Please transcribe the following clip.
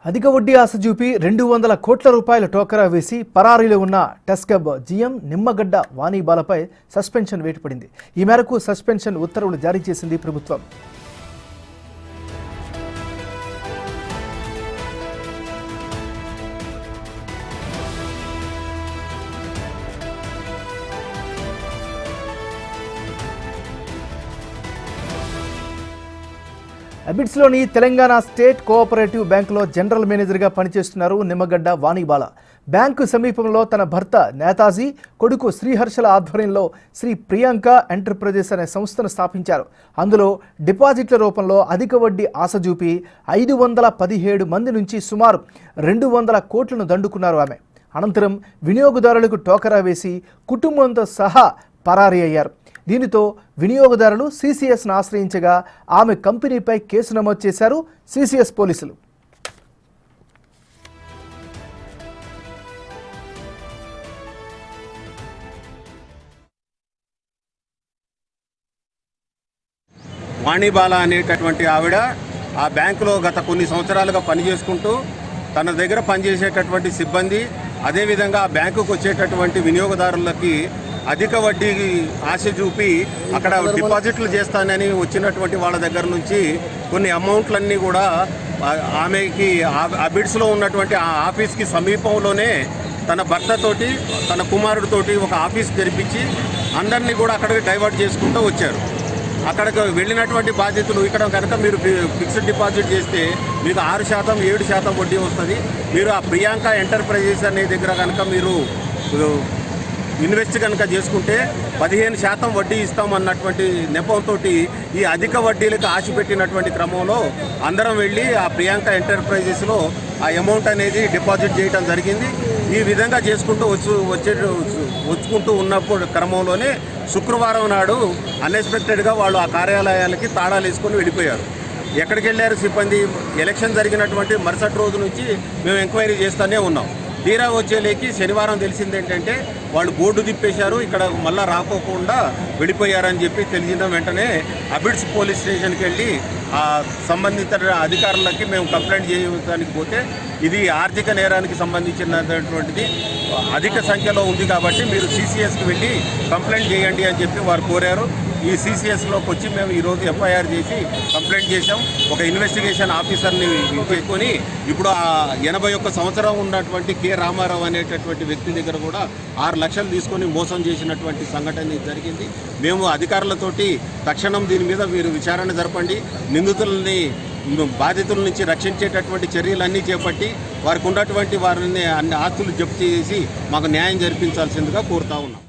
అధిక వడ్డీ ఆశ చూపి 200 కోట్ల రూపాయల టోకరా వేసి పరారీలో ఉన్న టెస్కబ్ జీఎం నిమ్మగడ్డ వాణిబాలపై సస్పెన్షన్ వేటు పడింది. ఈ మేరకు సస్పెన్షన్ ఉత్తర్వులు జారీ చేసింది ప్రభుత్వం. అబిడ్స్లోని తెలంగాణ స్టేట్ కోఆపరేటివ్ బ్యాంకులో జనరల్ మేనేజర్గా పనిచేస్తున్నారు నిమ్మగడ్డ వాణిబాల. బ్యాంకు సమీపంలో తన భర్త నేతాజీ, కొడుకు శ్రీహర్షల ఆధ్వర్యంలో శ్రీ ప్రియాంక ఎంటర్ప్రైజెస్ అనే సంస్థను స్థాపించారు. అందులో డిపాజిట్ల రూపంలో అధిక వడ్డీ ఆశ చూపి 517 మంది నుంచి సుమారు 200 కోట్లను దండుకున్నారు ఆమె. అనంతరం వినియోగదారులకు టోకరా వేసి కుటుంబంతో సహా పరారీ అయ్యారు. దీనితో వినియోగదారులు సిసిఎస్ను ఆశ్రయించగా ఆమె కంపెనీపై కేసు నమోదు చేశారు సిసిఎస్ పోలీసులు. వాణిబాల అనేటటువంటి ఆవిడ ఆ బ్యాంకులో గత కొన్ని సంవత్సరాలుగా పనిచేసుకుంటూ తన దగ్గర పనిచేసేటటువంటి సిబ్బంది, అదేవిధంగా ఆ బ్యాంకుకు వచ్చేటటువంటి వినియోగదారులకి అధిక వడ్డీ ఆశ చూపి అక్కడ డిపాజిట్లు చేస్తానని వచ్చినటువంటి వాళ్ళ దగ్గర నుంచి కొన్ని అమౌంట్లన్నీ కూడా ఆమెకి అబిడ్స్లో ఉన్నటువంటి ఆ ఆఫీస్కి సమీపంలోనే తన భర్తతోటి తన కుమారుడితోటి ఒక ఆఫీస్ తెరిపించి అందరినీ కూడా అక్కడికి డైవర్ట్ చేసుకుంటూ వచ్చారు. అక్కడికి వెళ్ళినటువంటి బాధ్యతలు ఇక్కడ కనుక మీరు ఫిక్స్డ్ డిపాజిట్ చేస్తే మీకు 6%, 7% వడ్డీ వస్తుంది. మీరు ఆ ప్రియాంక ఎంటర్ప్రైజెస్ అనే దగ్గర కనుక మీరు ఇన్వెస్ట్ కనుక చేసుకుంటే 15% వడ్డీ ఇస్తామన్నటువంటి నెపంతో ఈ అధిక వడ్డీలకు ఆశ పెట్టినటువంటి క్రమంలో అందరం వెళ్ళి ఆ ప్రియాంక ఎంటర్ప్రైజెస్లో ఆ అమౌంట్ అనేది డిపాజిట్ చేయడం జరిగింది. ఈ విధంగా చేసుకుంటూ వచ్చుకుంటూ ఉన్నప్పుడు క్రమంలోనే శుక్రవారం నాడు అన్ఎక్స్పెక్టెడ్గా వాళ్ళు ఆ కార్యాలయాలకి తాళాలు వేసుకొని వెళ్ళిపోయారు. ఎక్కడికి వెళ్ళారు సిబ్బంది? ఎలక్షన్ జరిగినటువంటి మరుసటి రోజు నుంచి మేము ఎంక్వైరీ చేస్తూనే ఉన్నాం. తీరా వచ్చేలేకి శనివారం తెలిసింది ఏంటంటే వాళ్ళు బోర్డు తిప్పేశారు, ఇక్కడ మళ్ళీ రాకోకుండా వెళ్ళిపోయారని చెప్పి తెలిసిన వెంటనే అబిడ్స్ పోలీస్ స్టేషన్కి వెళ్ళి ఆ సంబంధిత అధికారులకి మేము కంప్లైంట్ చేయడానికి పోతే ఇది ఆర్థిక నేరానికి సంబంధించినటువంటిది అధిక సంఖ్యలో ఉంది కాబట్టి మీరు సిసిఎస్కి వెళ్ళి కంప్లైంట్ చేయండి అని చెప్పి వారు కోరారు. ఈ సిసిఎస్లోకి వచ్చి మేము ఈరోజు ఎఫ్ఐఆర్ చేసి కంప్లైంట్ చేశాం. ఒక ఇన్వెస్టిగేషన్ ఆఫీసర్ని చేసుకొని ఇప్పుడు ఆ 81 సంవత్సరం ఉన్నటువంటి కె రామారావు అనేటటువంటి వ్యక్తి దగ్గర కూడా 6 లక్షలు తీసుకొని మోసం చేసినటువంటి సంఘటన జరిగింది. మేము అధికారులతోటి తక్షణం దీని మీద మీరు విచారణ జరపండి, నిందితులని బాధితుల నుంచి రక్షించేటటువంటి చర్యలన్నీ చేపట్టి వారికి ఉన్నటువంటి వారిని అన్ని ఆస్తులు జప్తు చేసి మాకు న్యాయం జరిపించాల్సిందిగా కోరుతా ఉన్నాం.